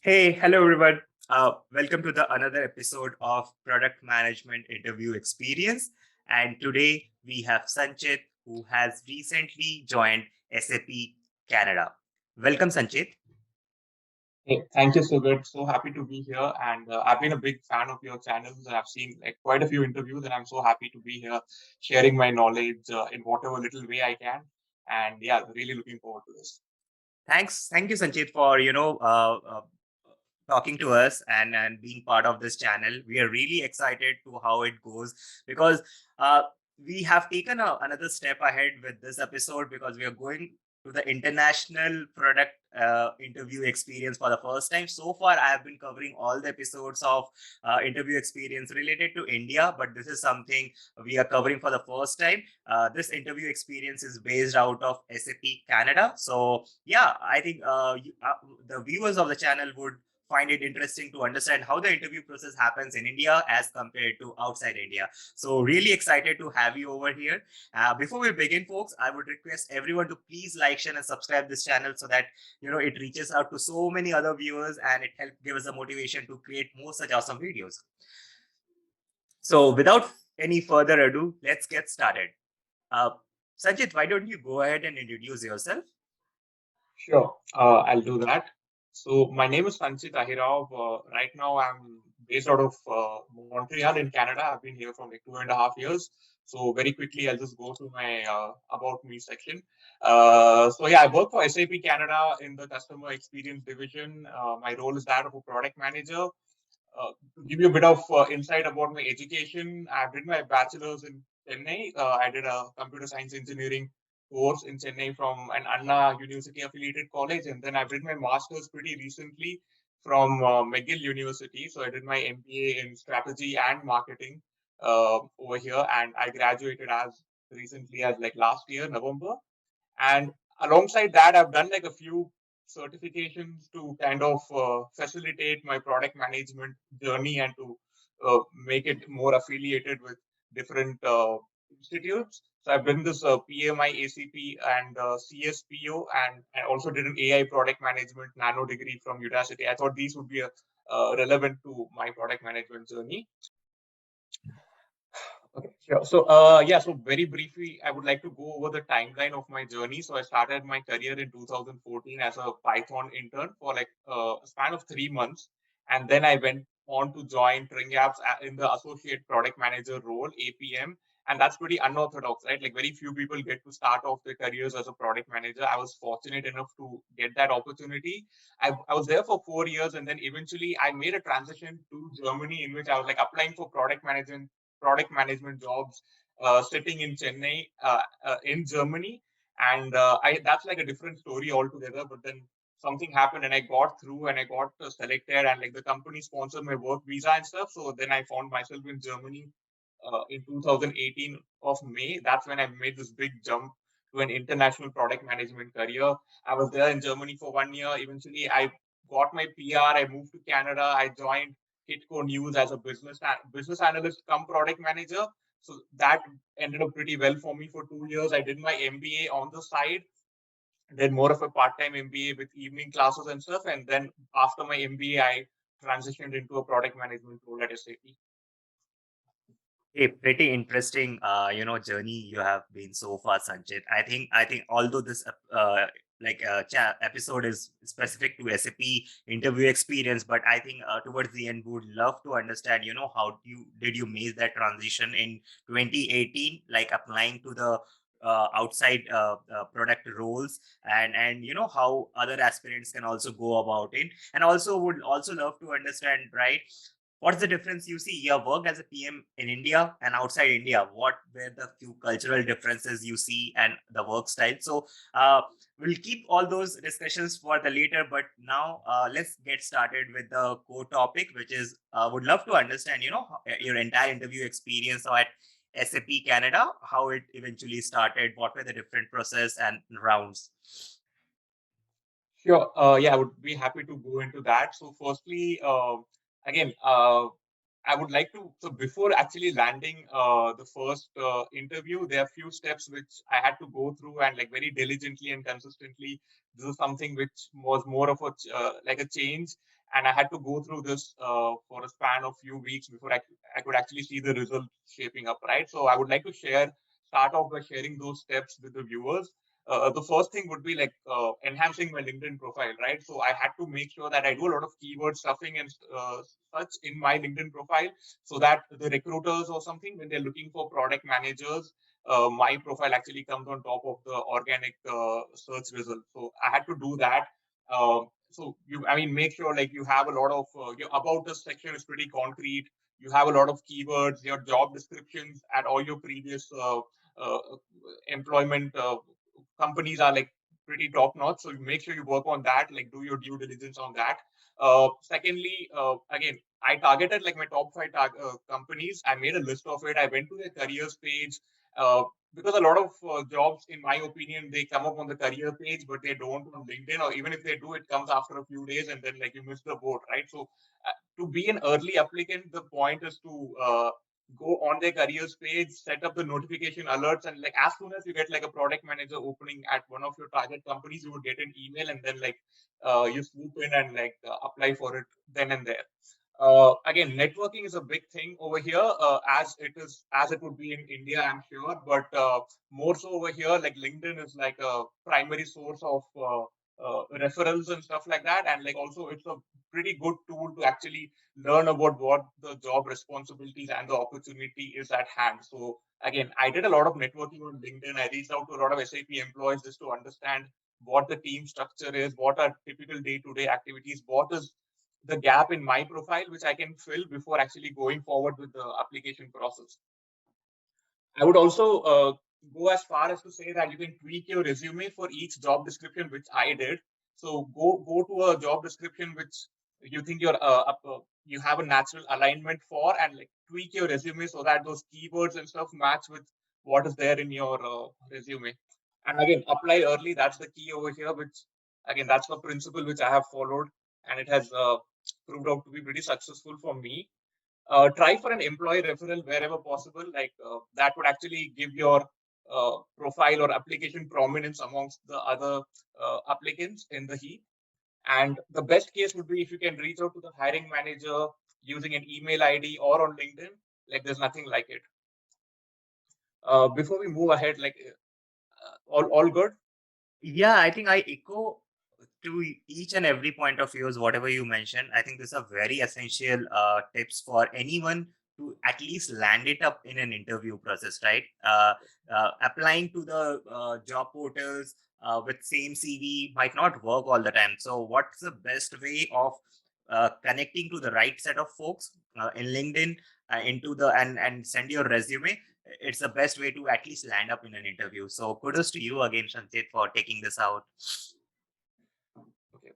Hey, hello everyone. Welcome to the another episode of Product Management Interview Experience. And today we have Sanchit, who has recently joined SAP Canada. Welcome, Sanchit. Hey, thank you, Sugat. So happy to be here, and I've been a big fan of your channels. I've seen like quite a few interviews, and I'm so happy to be here, sharing my knowledge in whatever little way I can. And yeah, really looking forward to this. Thank you, Sanchit, for talking to us and being part of this channel. We are really excited to how it goes because uh, we have taken another step ahead with this episode because we are going to the international product interview experience for the first time. So far, I have been covering all the episodes of interview experience related to India, but this is something we are covering for the first time. This interview experience is based out of SAP Canada. So yeah, I think the viewers of the channel would find it interesting to understand how the interview process happens in India as compared to outside India. So really excited to have you over here. Before we begin, folks, I would request everyone to please like, share, and subscribe this channel so that it reaches out to so many other viewers and it helps give us a motivation to create more such awesome videos. So without any further ado, let's get started. Uh, Sanjit, why don't you go ahead and introduce yourself? Sure, I'll do that. So my name is Sanchit Ahirav. Right now, I'm based out of Montreal in Canada. I've been here for like 2.5 years. So very quickly, I'll just go to my about me section. So yeah, I work for SAP Canada in the customer experience division. My role is that of a product manager. To give you a bit of insight about my education, I did my bachelor's in Chennai. I did a computer science engineering course in Chennai from an Anna University affiliated college, and then I did my master's pretty recently from McGill University. So I did my MBA in strategy and marketing over here, and I graduated as recently as like last year, November. And alongside that, I've done like a few certifications to kind of facilitate my product management journey and to make it more affiliated with different institutes. So I've done this PMI, ACP, and CSPO, and I also did an AI product management nano degree from Udacity. I thought these would be relevant to my product management journey. Okay, sure. So, yeah, so very briefly, I would like to go over the timeline of my journey. So, I started my career in 2014 as a Python intern for like a span of 3 months. And then I went on to join Tringapps in the associate product manager role, APM. And that's pretty unorthodox, right? Like, very few people get to start off their careers as a product manager. I was fortunate enough to get that opportunity. I was there for 4 years, and then eventually I made a transition to Germany in which I was like applying for product management jobs sitting in Chennai, in Germany. And that's like a different story altogether. But then something happened and I got through and I got selected, and like the company sponsored my work visa and stuff. So then I found myself in Germany in 2018 of May. That's when I made this big jump to an international product management career. I was there in Germany for 1 year. Eventually, I got my PR. I moved to Canada. I joined Hitco News as a business analyst come product manager. So that ended up pretty well for me for 2 years. I did my MBA on the side, did more of a part-time MBA with evening classes and stuff. And then after my MBA, I transitioned into a product management role at SAP. A pretty interesting, journey you have been so far, Sanchit. I think although this episode is specific to SAP interview experience, but I think towards the end, we would love to understand, how you make that transition in 2018, like applying to the outside product roles and how other aspirants can also go about it, and also would also love to understand, right? What's the difference you see? You worked as a PM in India and outside India. What were the few cultural differences you see and the work style? So we'll keep all those discussions for the later. But now let's get started with the core topic, which is would love to understand, your entire interview experience at SAP Canada, how it eventually started, what were the different process and rounds. Sure. Yeah, I would be happy to go into that. So, firstly, again, I would like to. So, before actually landing the first interview, there are few steps which I had to go through and like very diligently and consistently. This is something which was more of a like a change, and I had to go through this for a span of few weeks before I could actually see the results shaping up, right? So I would like to start off by sharing those steps with the viewers. The first thing would be like enhancing my LinkedIn profile, right? So I had to make sure that I do a lot of keyword stuffing and such in my LinkedIn profile, so that the recruiters or something, when they're looking for product managers, my profile actually comes on top of the organic search result. So I had to do that. So I mean, make sure like you have a lot of your about us section is pretty concrete. You have a lot of keywords, your job descriptions at all your previous uh, employment companies are like pretty top notch. So you make sure you work on that, like do your due diligence on that. Secondly, again, I targeted like my top five companies. I made a list of it. I went to their careers page. Uh, because a lot of jobs, in my opinion, they come up on the career page, but they don't on LinkedIn, or even if they do, it comes after a few days, and then like you miss the boat, right? So, to be an early applicant, the point is to go on their careers page, set up the notification alerts, and like as soon as you get like a product manager opening at one of your target companies, you would get an email, and then like you swoop in and like apply for it then and there. Again, networking is a big thing over here, as it would be in India, I'm sure, but more so over here, like LinkedIn is like a primary source of referrals and stuff like that, and like also it's a pretty good tool to actually learn about what the job responsibilities and the opportunity is at hand. So again, I did a lot of networking on LinkedIn. I reached out to a lot of SAP employees just to understand what the team structure is, what are typical day-to-day activities, what is the gap in my profile which I can fill before actually going forward with the application process. I would also go as far as to say that you can tweak your resume for each job description, which I did. So go to a job description which you think you have a natural alignment for, and like tweak your resume so that those keywords and stuff match with what is there in your resume. And again, apply early. That's the key over here. Which again, that's the principle which I have followed, and it has proved out to be pretty successful for me. Try for an employee referral wherever possible. Like that would actually give your profile or application prominence amongst the other applicants in the heat. And the best case would be if you can reach out to the hiring manager using an email ID or on LinkedIn. Like there's nothing like it. Before we move ahead, like all good. Yeah, I think I echo to each and every point of yours, whatever you mentioned. I think these are very essential tips for anyone to at least land it up in an interview process, right? Applying to the job portals with same CV might not work all the time. So, what's the best way of connecting to the right set of folks in LinkedIn into the and send your resume? It's the best way to at least land up in an interview. So kudos to you again, Sanchit, for taking this out. Okay.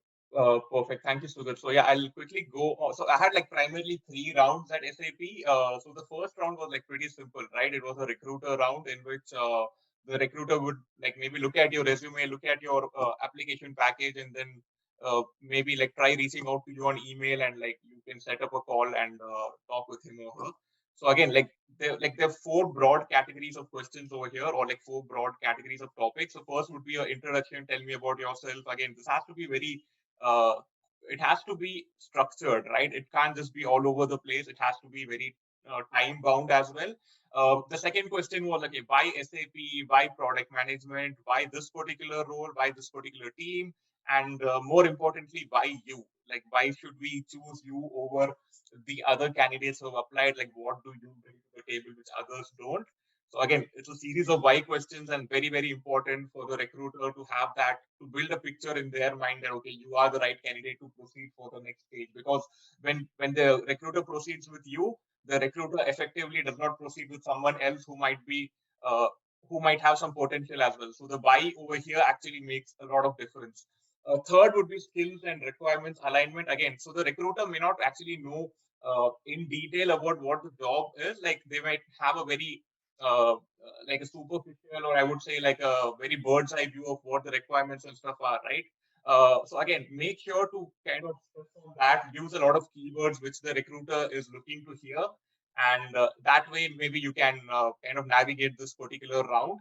Perfect. Thank you, Sugat. So yeah, I'll quickly go. So I had like primarily three rounds at SAP. So the first round was like pretty simple, right? It was a recruiter round in which the recruiter would like maybe look at your resume, look at your application package, and then maybe like try reaching out to you on email, and like you can set up a call and talk with him or her. So again, there are four broad categories of questions over here, or like four broad categories of topics. So first would be your introduction. Tell me about yourself. Again, this has to be very uh, it has to be structured, right? It can't just be all over the place. It has to be very time bound as well. The second question was, okay, why SAP, why product management, why this particular role, why this particular team, and more importantly, why you? Like, why should we choose you over the other candidates who have applied? Like, what do you bring to the table which others don't? So again, it's a series of why questions, and very, very important for the recruiter to have that, to build a picture in their mind that okay, you are the right candidate to proceed for the next stage. Because when the recruiter proceeds with you, the recruiter effectively does not proceed with someone else uh, who might have some potential as well. So the why over here actually makes a lot of difference. Third would be skills and requirements alignment again. So the recruiter may not actually know in detail about what the job is. Like they might have a very like a superficial, or I would say like a very bird's eye view of what the requirements and stuff are, right? So again, make sure to kind of stress on that, use a lot of keywords which the recruiter is looking to hear, and that way maybe you can kind of navigate this particular round.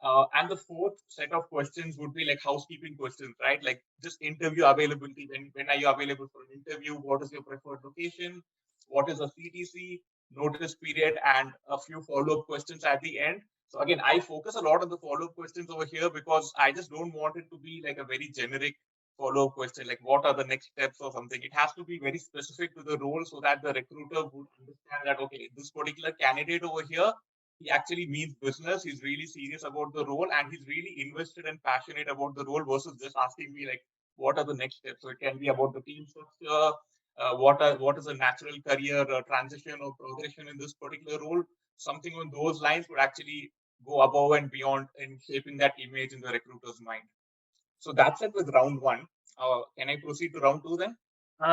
And the fourth set of questions would be like housekeeping questions, right? Like just interview availability. When are you available for an interview? What is your preferred location? What is a CTC? Notice period, and a few follow-up questions at the end. So again, I focus a lot on the follow-up questions over here because I just don't want it to be like a very generic follow-up question, like what are the next steps or something. It has to be very specific to the role so that the recruiter would understand that, okay, this particular candidate over here, he actually means business. He's really serious about the role and he's really invested and passionate about the role versus just asking me like, what are the next steps? So it can be about the team structure, what is a natural career transition or progression in this particular role. Something on those lines would actually go above and beyond in shaping that image in the recruiter's mind. So that's it with round one. Can I proceed to round two then?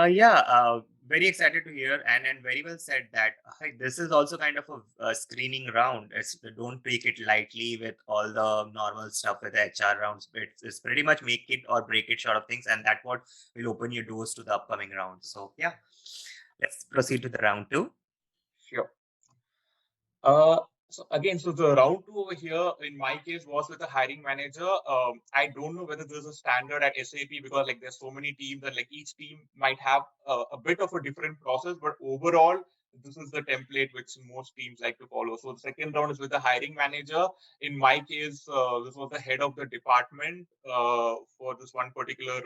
Yeah, very excited to hear, and very well said that this is also kind of a screening round. Don't take it lightly with all the normal stuff with the HR rounds. It's pretty much make it or break it sort of things, and that what will open your doors to the upcoming round. So yeah, let's proceed to the round two. Sure. Uh, so again, so the round two over here in my case was with the hiring manager. I don't know whether there's a standard at SAP because like there's so many teams and like each team might have a bit of a different process, but overall, this is the template which most teams like to follow. So the second round is with the hiring manager. In my case, this was the head of the department for this one particular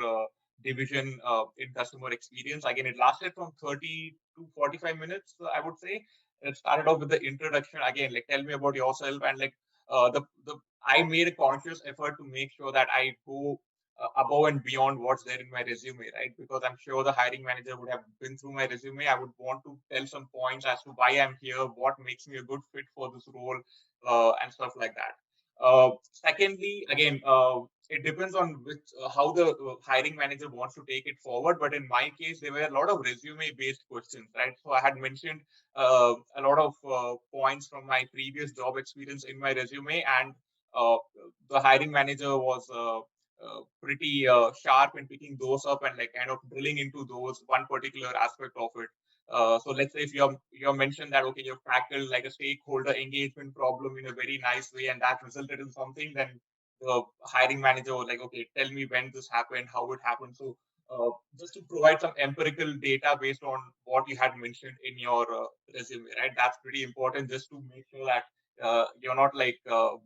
division in customer experience. Again, it lasted from 30 to 45 minutes, I would say. It started off with the introduction again, like tell me about yourself, and like the I made a conscious effort to make sure that I go above and beyond what's there in my resume, right? Because I'm sure the hiring manager would have been through my resume. I would want to tell some points as to why I'm here, what makes me a good fit for this role, and stuff like that. Secondly, again, it depends on which how the hiring manager wants to take it forward. But in my case, there were a lot of resume-based questions, right? So I had mentioned a lot of points from my previous job experience in my resume, and uh, the hiring manager was pretty sharp in picking those up and like kind of drilling into those one particular aspect of it. So let's say if you mentioned that okay, you've tackled like a stakeholder engagement problem in a very nice way, and that resulted in something, then the hiring manager was like, okay, tell me when this happened, how it happened. So just to provide some empirical data based on what you had mentioned in your resume, right? That's pretty important just to make sure that you're not like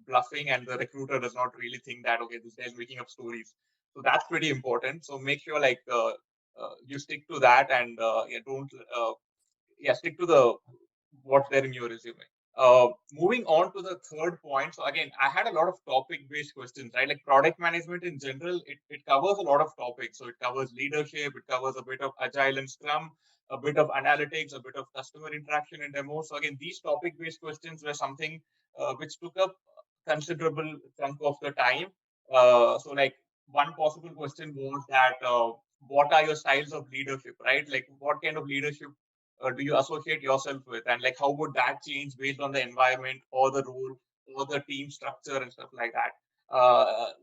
bluffing and the recruiter does not really think that, okay, this guy's making up stories. So that's pretty important. So make sure like you stick to that and yeah, don't stick to the what's there in your resume. Moving on to the third point. So again, I had a lot of topic-based questions, right? Like product management in general, it covers a lot of topics. So it covers leadership, it covers a bit of agile and scrum, a bit of analytics, a bit of customer interaction and demo. So again, these topic-based questions were something which took up considerable chunk of the time. So like one possible question was that what are your styles of leadership, right? Like what kind of leadership do you associate yourself with, and like how would that change based on the environment or the role or the team structure and stuff like that.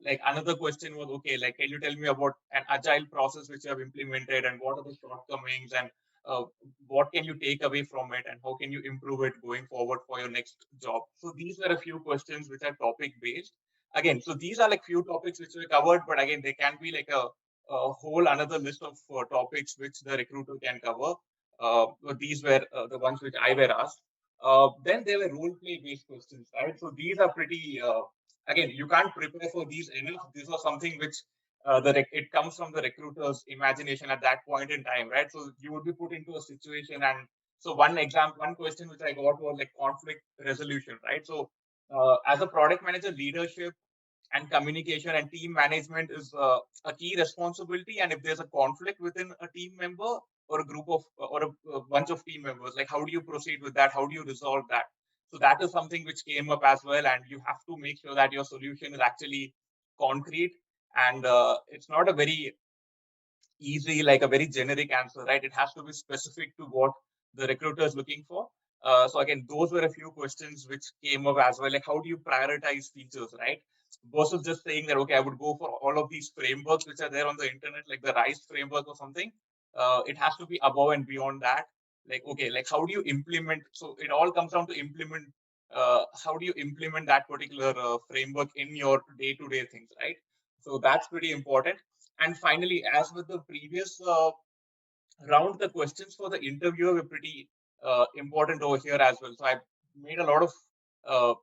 Like another question was, okay, like can you tell me about an agile process which you have implemented and what are the shortcomings, and uh, what can you take away from it and how can you improve it going forward for your next job. So these were a few questions which are topic based. Again, so these are like few topics which were covered, but again there can be like a whole another list of topics which the recruiter can cover. These were the ones which I were asked. Then there were role play based questions, right? So these are pretty. Again, you can't prepare for these enough. These are something which it comes from the recruiter's imagination at that point in time, right? So you would be put into a situation, and so one question which I got was like conflict resolution, right? So as a product manager, leadership and communication and team management is a key responsibility. And if there's a conflict within a team member or a group of or a bunch of team members, like how do you proceed with that, how do you resolve that? So that is something which came up as well, and you have to make sure that your solution is actually concrete, and it's not a very easy, like a very generic answer, right? It has to be specific to what the recruiter is looking for. So again, those were a few questions which came up as well. Like, how do you prioritize features, right? Versus just saying that, okay, I would go for all of these frameworks which are there on the internet, like the RISE framework or something. It has to be above and beyond that. Like, okay, like how do you implement? So it all comes down to implement. how do you implement that particular framework in your day-to-day things, right? So that's pretty important. And finally, as with the previous round, the questions for the interviewer were pretty important over here as well. So made a lot of uh,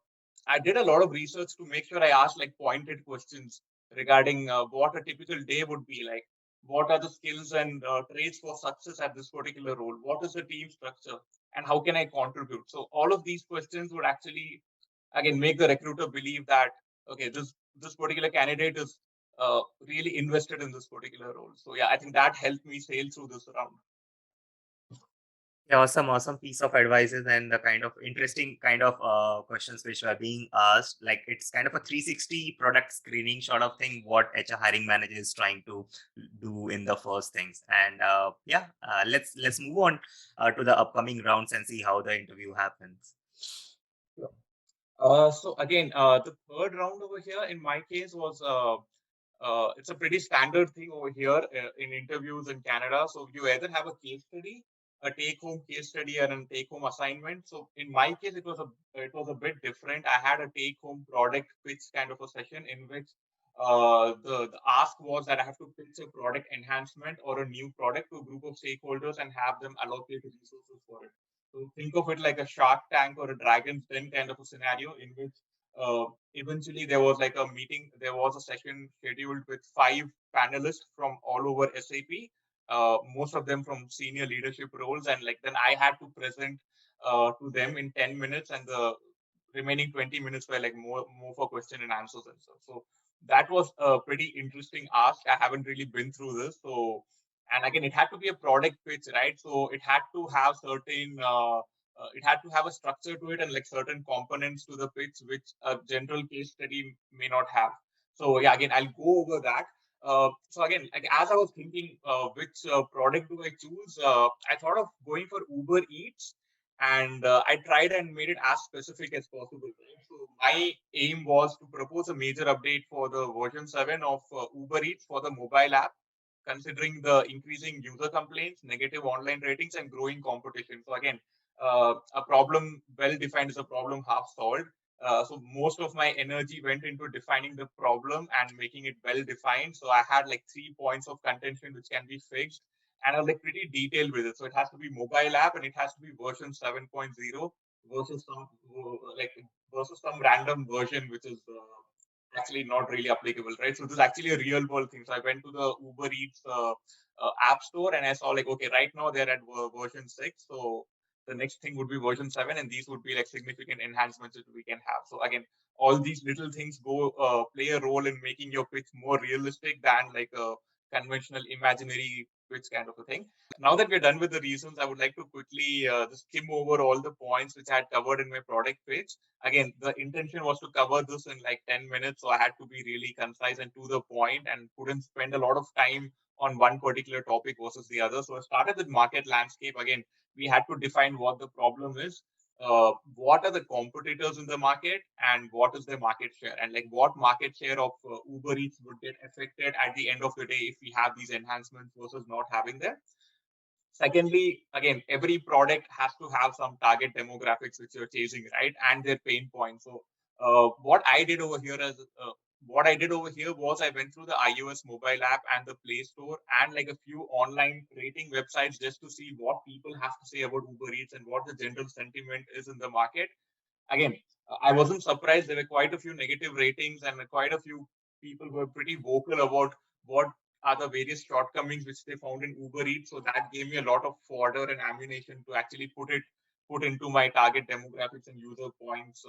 I did a lot of research to make sure I asked like pointed questions regarding what a typical day would be like. What are the skills and traits for success at this particular role? What is the team structure, and how can I contribute? So all of these questions would actually again make the recruiter believe that okay, this particular candidate is really invested in this particular role. So yeah, I think that helped me sail through this round. Yeah, awesome piece of advices and the kind of interesting kind of questions which are being asked. Like it's kind of a 360 product screening sort of thing, what HR hiring manager is trying to do in the first things. And let's move on to the upcoming rounds and see how the interview happens. Sure. So again, the third round over here in my case was it's a pretty standard thing over here in interviews in Canada. So you either have a case study, a take-home case study, and a take-home assignment. So in my case, it was a bit different. I had a take-home product pitch kind of a session in which the ask was that I have to pitch a product enhancement or a new product to a group of stakeholders and have them allocate resources for it. So think of it like a Shark Tank or a Dragon's Den kind of a scenario in which uh, eventually there was like a meeting, there was a session scheduled with 5 panelists from all over SAP, most of them from senior leadership roles, and like then I had to present to them in 10 minutes, and the remaining 20 minutes were like more for question and answers and stuff. So that was a pretty interesting ask. I haven't really been through this. So and again, it had to be a product pitch, right? So it had to have certain it had to have a structure to it and like certain components to the pitch which a general case study may not have. So yeah, again, I'll go over that. So again, like as I was thinking, which product do I choose? I thought of going for Uber Eats, and I tried and made it as specific as possible. Right? So my aim was to propose a major update for the version 7 of Uber Eats for the mobile app, considering the increasing user complaints, negative online ratings, and growing competition. So again, a problem well defined is a problem half solved. So most of my energy went into defining the problem and making it well defined. So I had like 3 points of contention which can be fixed, and I was like pretty detailed with it. So it has to be mobile app and it has to be version 7.0 versus some like versus some random version which is actually not really applicable, right? So this is actually a real world thing. So I went to the Uber Eats app store and I saw like, okay, right now they're at version 6. So the next thing would be version 7, and these would be like significant enhancements that we can have. So again, all these little things go play a role in making your pitch more realistic than like a conventional imaginary pitch kind of a thing. Now that we're done with the reasons, I would like to quickly just skim over all the points which I had covered in my product pitch. Again, the intention was to cover this in like 10 minutes, so I had to be really concise and to the point and couldn't spend a lot of time on one particular topic versus the other. So I started with market landscape. Again, we had to define what the problem is, what are the competitors in the market, and what is their market share, and like what market share of Uber Eats would get affected at the end of the day if we have these enhancements versus not having them. Secondly, again, every product has to have some target demographics which you're chasing, right? And their pain points. So, what I did over here was I went through the iOS mobile app and the Play Store and like a few online rating websites just to see what people have to say about Uber Eats and what the general sentiment is in the market. Again, I wasn't surprised. There were quite a few negative ratings and quite a few people were pretty vocal about what are the various shortcomings which they found in Uber Eats. So that gave me a lot of fodder and ammunition to actually put into my target demographics and user points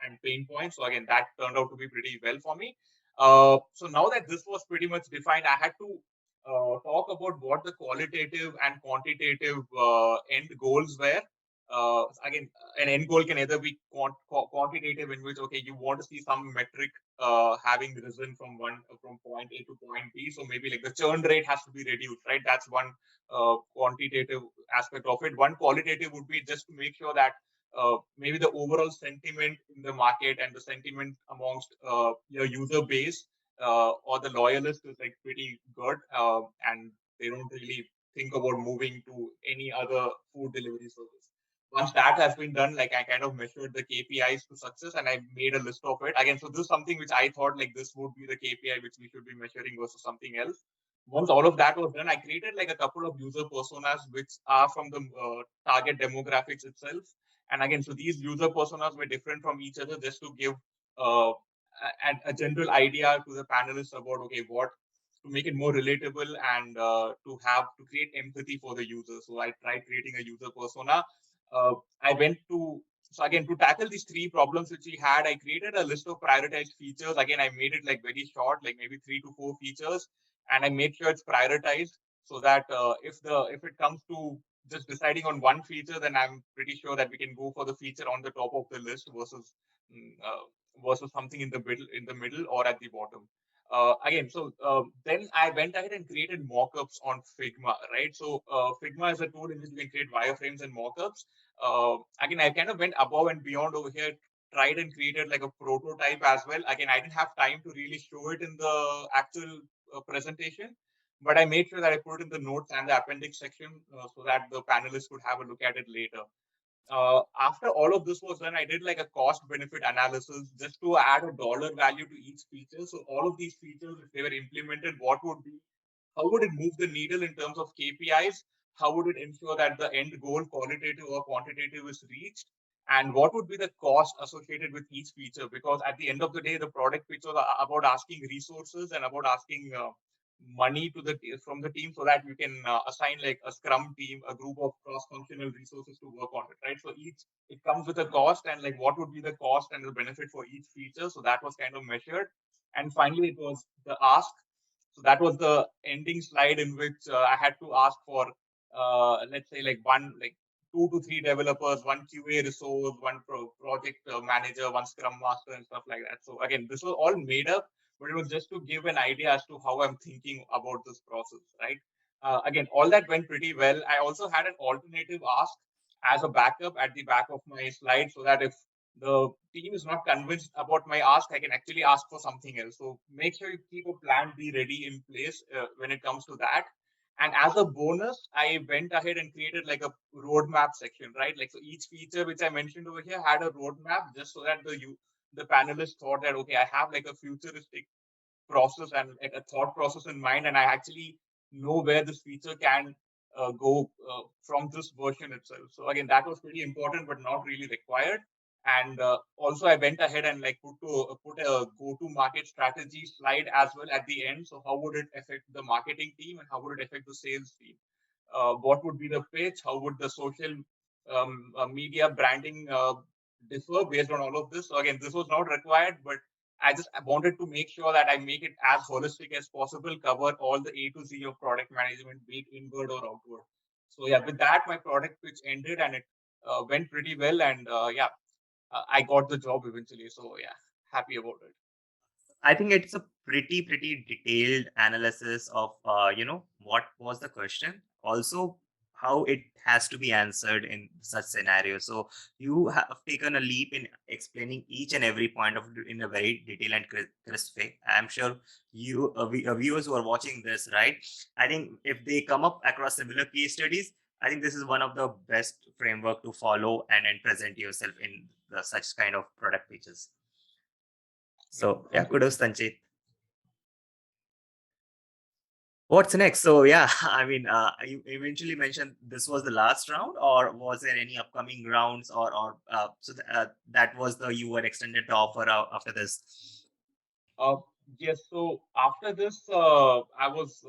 and pain points. So again, that turned out to be pretty well for me. So now that this was pretty much defined, I had to talk about what the qualitative and quantitative end goals were. Again, an end goal can either be quantitative, in which okay, you want to see some metric having risen from point A to point B. So maybe like the churn rate has to be reduced, right? That's one quantitative aspect of it. One qualitative would be just to make sure that maybe the overall sentiment in the market and the sentiment amongst your user base or the loyalist is like pretty good, and they don't really think about moving to any other food delivery service. Once that has been done, like I kind of measured the KPIs to success and I made a list of it. Again, so this is something which I thought like this would be the KPI which we should be measuring versus something else. Once all of that was done, I created like a couple of user personas which are from the target demographics itself. And again, so these user personas were different from each other just to give a general idea to the panelists about, okay, what to make it more relatable and to create empathy for the user. So I tried creating a user persona. I went to so again to tackle these three problems which we had. I created a list of prioritized features. Again, I made it like very short, like maybe 3 to 4 features, and I made sure it's prioritized so that if it comes to just deciding on one feature, then I'm pretty sure that we can go for the feature on the top of the list versus something in the middle or at the bottom. Again, so then I went ahead and created mockups on Figma, right? So Figma is a tool in which you can create wireframes and mockups. Again, I kind of went above and beyond over here, tried and created like a prototype as well. Again, I didn't have time to really show it in the actual presentation, but I made sure that I put it in the notes and the appendix section so that the panelists could have a look at it later. After all of this was done, I did like a cost benefit analysis just to add a dollar value to each feature. So all of these features, if they were implemented, what would be how would it move the needle in terms of KPIs? How would it ensure that the end goal, qualitative or quantitative, is reached? And what would be the cost associated with each feature? Because at the end of the day, the product pitch was about asking resources and about asking money to the from the team so that you can assign like a scrum team, a group of cross-functional resources to work on it, right? So each it comes with a cost and like what would be the cost and the benefit for each feature. So that was kind of measured. And finally, it was the ask. So that was the ending slide in which I had to ask for, let's say, like 2 to 3 developers, one QA resource, one project manager, one Scrum Master, and stuff like that. So again, this was all made up, but it was just to give an idea as to how I'm thinking about this process, right? Again, all that went pretty well. I also had an alternative ask as a backup at the back of my slide so that if the team is not convinced about my ask, I can actually ask for something else. So make sure you keep a plan B ready in place when it comes to that. And as a bonus, I went ahead and created like a roadmap section, right? Like so each feature which I mentioned over here had a roadmap just so that the panelists thought that okay, I have like a futuristic process and like a thought process in mind, and I actually know where this feature can go from this version itself. So again, that was pretty important, but not really required. And also, I went ahead and like put a go-to-market strategy slide as well at the end. So how would it affect the marketing team and how would it affect the sales team? What would be the pitch? How would the social media branding differ based on all of this? So again, this was not required, but I wanted to make sure that I make it as holistic as possible, cover all the A to Z of product management, be it inward or outward. So yeah, with that, my product pitch ended and it went pretty well. And I got the job eventually. So yeah, happy about it. I think it's a pretty detailed analysis of what was the question, also how it has to be answered in such scenarios. So you have taken a leap in explaining each and every point of it in a very detailed and crisp way. I'm sure viewers who are watching this, right? I think if they come up across similar case studies, I think this is one of the best framework to follow and present yourself in such kind of product pitches. Yeah, So yeah, thank you. kudos, Sanchit. What's next? So yeah, I mean, you eventually mentioned this was the last round, or was there any upcoming rounds, or that was the you were extended the offer after this? Uh, yes. So after this, I was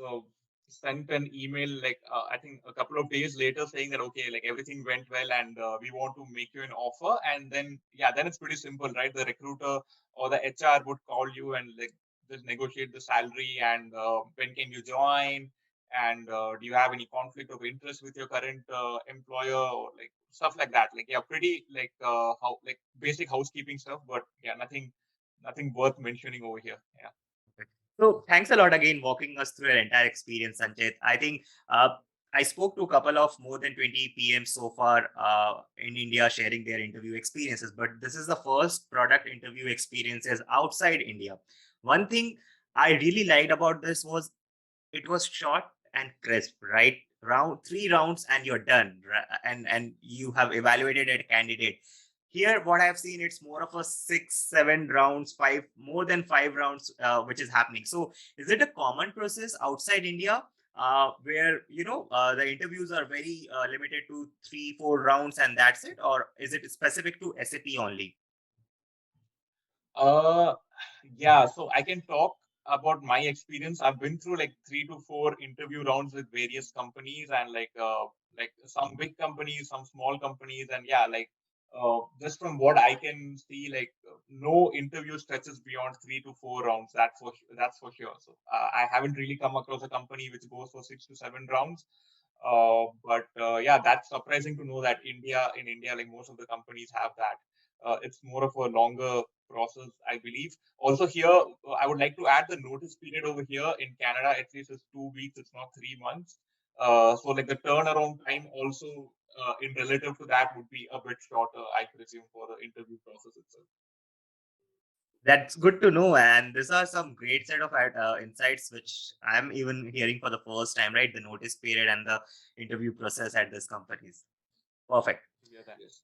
sent an email like I think a couple of days later saying that okay, like everything went well and we want to make you an offer. And then yeah, then it's pretty simple, right? The recruiter or the HR would call you and like just negotiate the salary and when can you join and do you have any conflict of interest with your current employer or like stuff like that. Like yeah, pretty like how like basic housekeeping stuff, but yeah, nothing worth mentioning over here. Yeah. Perfect. So thanks a lot again walking us through your entire experience, Sanchit. I think I spoke to a couple of more than 20 PM so far in India sharing their interview experiences, but this is the first product interview experiences outside India. One thing I really liked about this was it was short and crisp, right? three rounds and you're done, and you have evaluated a candidate. Here, what I've seen, it's more of a 6, 7 rounds, more than 5 rounds, which is happening. So, is it a common process outside India, where the interviews are very limited to 3, 4 rounds and that's it, or is it specific to SAP only? Uh, yeah, so I can talk about my experience. I've been through like 3 to 4 interview rounds with various companies, and like some big companies, some small companies, and yeah, just from what I can see, no interview stretches beyond 3 to 4 rounds. That's for sure. So I haven't really come across a company which goes for 6 to 7 rounds. But yeah, that's surprising to know that in India, like most of the companies have that. It's more of a longer process, I believe. Also here, I would like to add the notice period over here in Canada. At least it's 2 weeks. It's not 3 months. So like the turnaround time also in relative to that would be a bit shorter, I presume, for the interview process itself. That's good to know, and these are some great set of insights which I'm even hearing for the first time. Right, the notice period and the interview process at these companies. Perfect. Yeah, that is.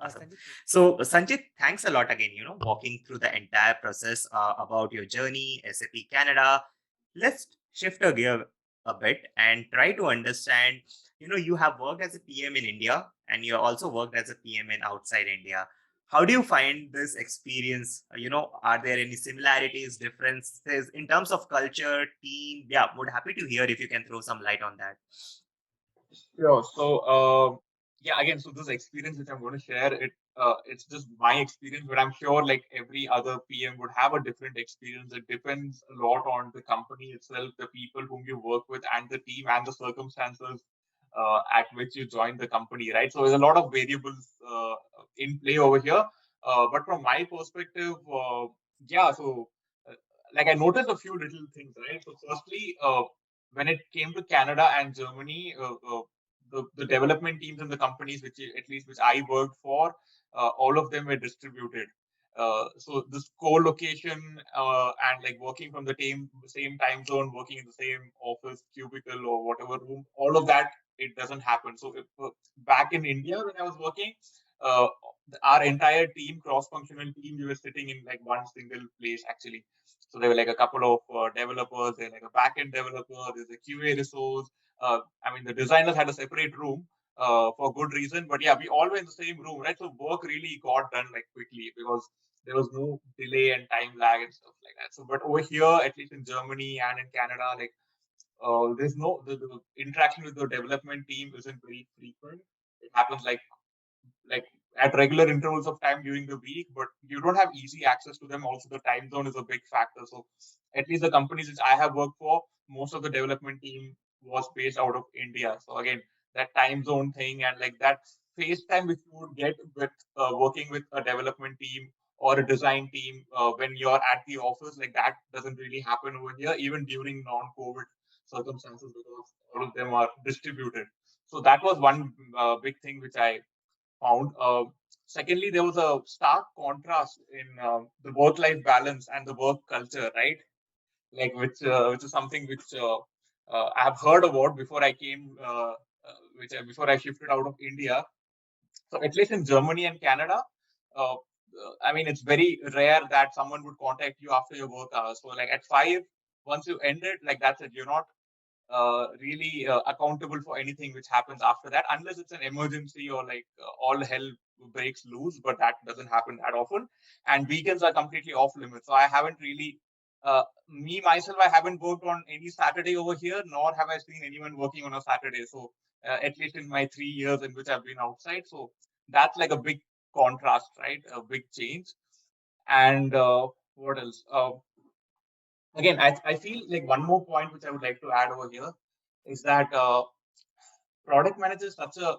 Sanjit. So, Sanjit, thanks a lot again, walking through the entire process about your journey, SAP Canada. Let's shift a gear a bit and try to understand. You have worked as a PM in India and you also worked as a PM in outside India. How do you find this experience? Are there any similarities, differences in terms of culture, team? Yeah, would happy to hear if you can throw some light on that. Sure. So, yeah, again, so this experience which I'm going to share, it's just my experience, but I'm sure like every other PM would have a different experience. It depends a lot on the company itself, the people whom you work with, and the team and the circumstances at which you join the company, right? So there's a lot of variables in play over here. But from my perspective, yeah, so uh, like I noticed a few little things, right? So firstly, when it came to Canada and Germany, the development teams in the companies at least which I worked for, all of them were distributed. So this co-location and like working from the same time zone, working in the same office cubicle or whatever room, all of that it doesn't happen. So if, back in India when I was working, uh, our entire team, cross-functional team, we were sitting in like one single place actually. So there were like a couple of developers, there like a back-end developer, there's a QA resource. I mean, the designers had a separate room for good reason, but yeah, we all were in the same room, right? So work really got done like quickly because there was no delay and time lag and stuff like that. So, but over here, at least in Germany and in Canada, like there's no the interaction with the development team isn't very frequent. It happens like at regular intervals of time during the week, but you don't have easy access to them. Also, the time zone is a big factor. So, at least the companies which I have worked for, most of the development team was based out of India. So, again, that time zone thing and like that face time which you would get with working with a development team or a design team when you're at the office, like that doesn't really happen over here, even during non-COVID circumstances, because all of them are distributed. So that was one big thing which I found. Secondly, there was a stark contrast in the work-life balance and the work culture, right? Like which is something which I have heard about before I came, before I shifted out of India. So at least in Germany and Canada, I mean, it's very rare that someone would contact you after your work hours. So like at 5, once you end it, like that's it. You're not really accountable for anything which happens after that, unless it's an emergency or like all hell breaks loose. But that doesn't happen that often. And weekends are completely off limits. So I haven't really, me myself, I haven't worked on any Saturday over here, nor have I seen anyone working on a Saturday. So at least in my 3 years in which I've been outside, so that's like a big contrast, right? A big change. And what else? Again, I feel like one more point which I would like to add over here is that product manager is such a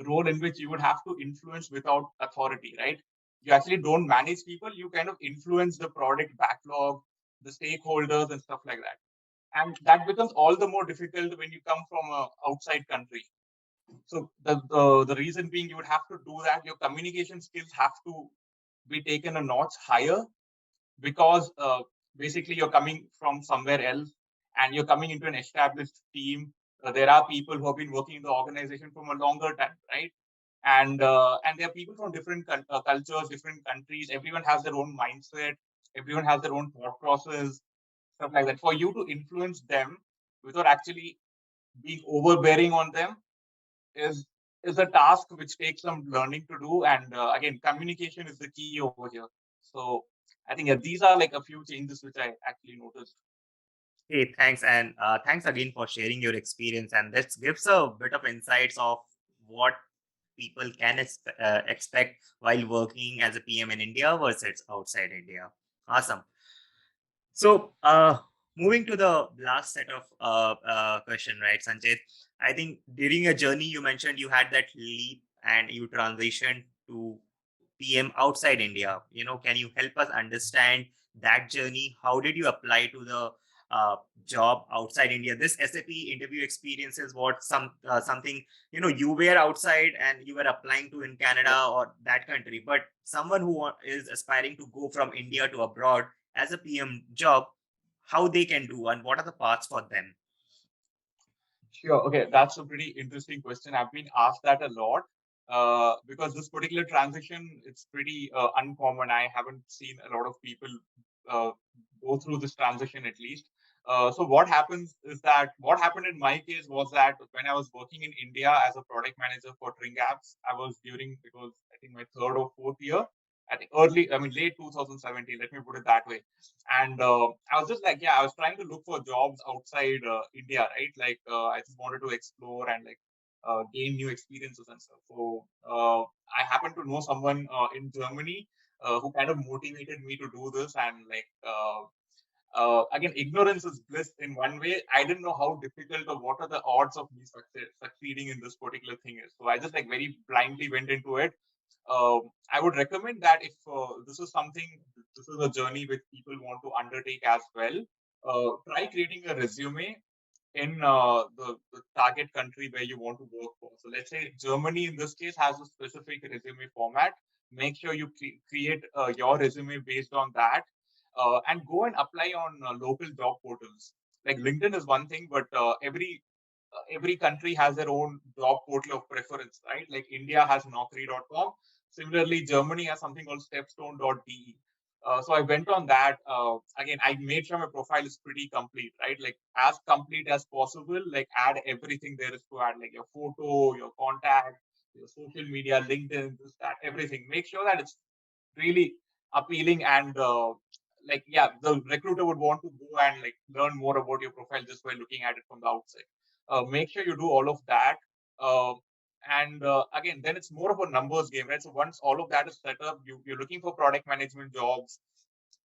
role in which you would have to influence without authority, right? You actually don't manage people, you kind of influence the product backlog, the stakeholders, and stuff like that. And that becomes all the more difficult when you come from a outside country. So the reason being you would have to do that, your communication skills have to be taken a notch higher because basically you're coming from somewhere else and you're coming into an established team. There are people who have been working in the organization from a longer time, right? And there are people from different cultures, different countries. Everyone has their own mindset. Everyone has their own thought process, stuff like that. For you to influence them without actually being overbearing on them is is a task which takes some learning to do. And again, communication is the key over here. So I think these are like a few changes which I actually noticed. Hey, thanks, and thanks again for sharing your experience. And this gives a bit of insights of what people can expect while working as a PM in India versus outside India. Awesome. So, moving to the last set of question, right, Sanchit? I think during your journey, you mentioned you had that leap and you transitioned to PM outside India. Can you help us understand that journey? How did you apply to the uh, job outside India? This SAP interview experience is what something you were outside and you were applying to in Canada or that country, but someone who is aspiring to go from India to abroad as a PM job, how they can do and what are the paths for them? Sure. Okay, that's a pretty interesting question. I've been asked that a lot because this particular transition it's pretty uncommon. I haven't seen a lot of people uh, go through this transition at least. So what happens is that what happened in my case was that when I was working in India as a product manager for Tring Apps, I was during it was I think my third or fourth year. I think late 2017. Let me put it that way. And I was just like, yeah, I was trying to look for jobs outside India, right? Like, I just wanted to explore and like gain new experiences and stuff. So I happened to know someone in Germany who kind of motivated me to do this. And like, again, ignorance is bliss in one way. I didn't know how difficult or what are the odds of me succeeding in this particular thing is. So I just like very blindly went into it. I would recommend that if this is a journey which people want to undertake as well, try creating a resume in the target country where you want to work for. So let's say Germany in this case has a specific resume format. Make sure you create your resume based on that, and go and apply on local job portals. Like LinkedIn is one thing, but every country has their own job portal of preference, right? Like India has Naukri.com. Similarly, Germany has something called Stepstone.de. So I went on that. Again, I made sure my profile is pretty complete, right? Like as complete as possible. Like add everything there is to add, like your photo, your contact, your social media, LinkedIn, this, that, everything. Make sure that it's really appealing and like yeah, the recruiter would want to go and like learn more about your profile just by looking at it from the outside. Make sure you do all of that. Uh, and again, then it's more of a numbers game, right? So once all of that is set up, you're looking for product management jobs,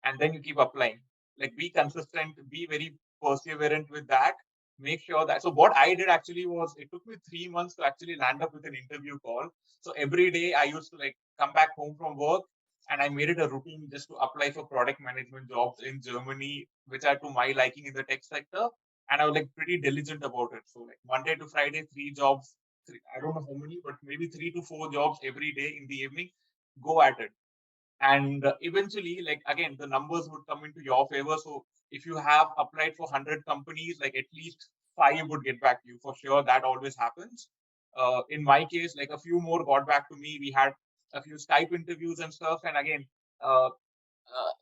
and then you keep applying. Like be consistent, be very perseverant with that. Make sure that. So what I did actually was it took me 3 months to actually land up with an interview call. So every day I used to like come back home from work and I made it a routine just to apply for product management jobs in Germany, which are to my liking in the tech sector. And I was like pretty diligent about it. So like Monday to Friday, three jobs. I don't know how many, but maybe 3 to 4 jobs every day in the evening. Go at it, and eventually like again the numbers would come into your favor. So if you have applied for 100 companies, like at least five would get back to you for sure. That always happens. In my case, like a few more got back to me. We had a few Skype interviews and stuff. And again, uh, uh,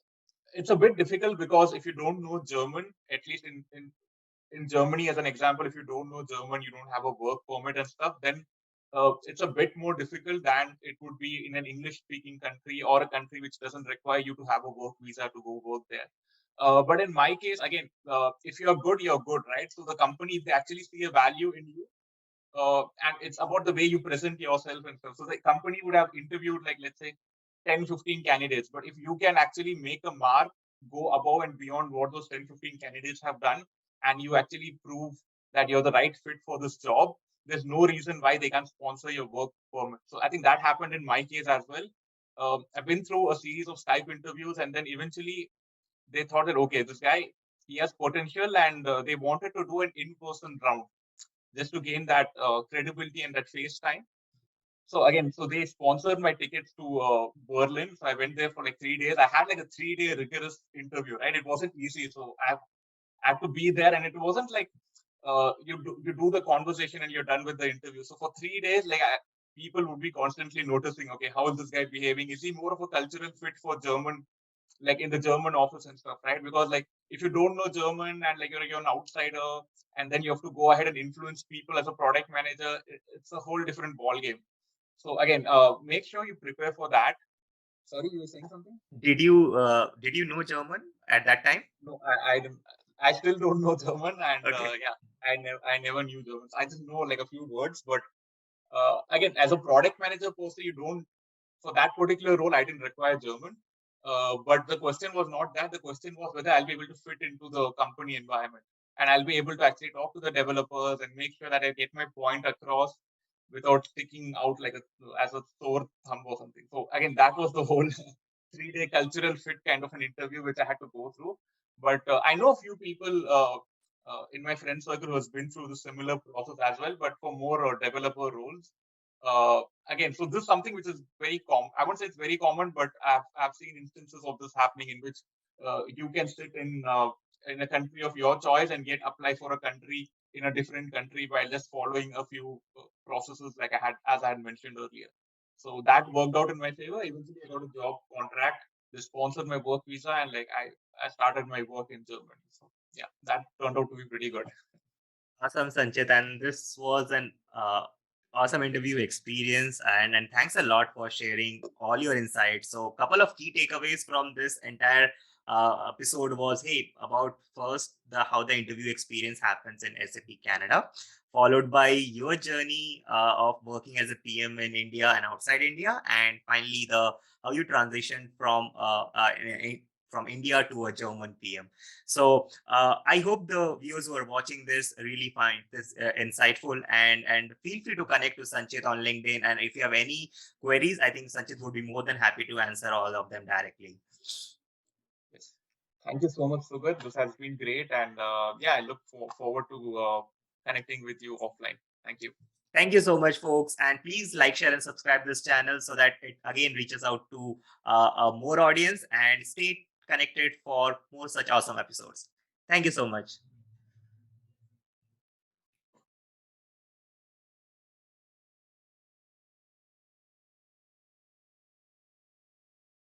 it's a bit difficult because if you don't know German, at least in Germany, as an example, if you don't know German, you don't have a work permit and stuff, then it's a bit more difficult than it would be in an English speaking country or a country which doesn't require you to have a work visa to go work there. But in my case, again, if you're good, you're good, right? So the company, they actually see a value in you. And it's about the way you present yourself and stuff. So the company would have interviewed, like, let's say, 10, 15 candidates. But if you can actually make a mark, go above and beyond what those 10, 15 candidates have done, and you actually prove that you're the right fit for this job, there's no reason why they can't sponsor your work permit. So I think that happened in my case as well. I've been through a series of Skype interviews, and then eventually they thought that, okay, this guy, he has potential, and they wanted to do an in-person round just to gain that credibility and that face time. So again, so they sponsored my tickets to Berlin. So I went there for like 3 days. I had like a 3 day rigorous interview, right? It wasn't easy. So I had to be there, and it wasn't like you do the conversation and you're done with the interview. So for 3 days, like people would be constantly noticing, okay, how is this guy behaving? Is he more of a cultural fit for German, like in the German office and stuff, right? Because like if you don't know German and like you're an outsider, and then you have to go ahead and influence people as a product manager, it's a whole different ball game. So again, make sure you prepare for that. Sorry, you were saying something? Did you know German at that time? No, I still don't know German, and Okay. yeah, I never knew German. I just know like a few words, but again, as a product manager, per se, you don't for that particular role, I didn't require German. But the question was not that. The question was whether I'll be able to fit into the company environment and I'll be able to actually talk to the developers and make sure that I get my point across without sticking out like as a sore thumb or something. So again, that was the whole 3 day cultural fit kind of an interview which I had to go through. But I know a few people in my friend circle who has been through the similar process as well, but for more developer roles. Again, so this is something which is very common. I won't say it's very common, but I've seen instances of this happening in which you can sit in a country of your choice and get apply for a country in a different country while just following a few processes like I had mentioned earlier. So that worked out in my favor. Eventually, I got a job contract. They sponsored my work visa, and like I started my work in Germany. So yeah, that turned out to be pretty good. Awesome, Sanchit. And this was an awesome interview experience. And thanks a lot for sharing all your insights. So, a couple of key takeaways from this entire episode was, hey, about first the how the interview experience happens in SAP Canada, followed by your journey of working as a PM in India and outside India, and finally the how you transition from India to a German PM. So I hope the viewers who are watching this really find this insightful, and feel free to connect to Sanchit on LinkedIn. And if you have any queries, I think Sanchit would be more than happy to answer all of them directly. Yes. Thank you so much, Sugat. This has been great. And yeah, I look forward to connecting with you offline. Thank you. Thank you so much, folks. And please like, share, and subscribe this channel so that it again reaches out to a more audience, and stay connected for more such awesome episodes. Thank you so much.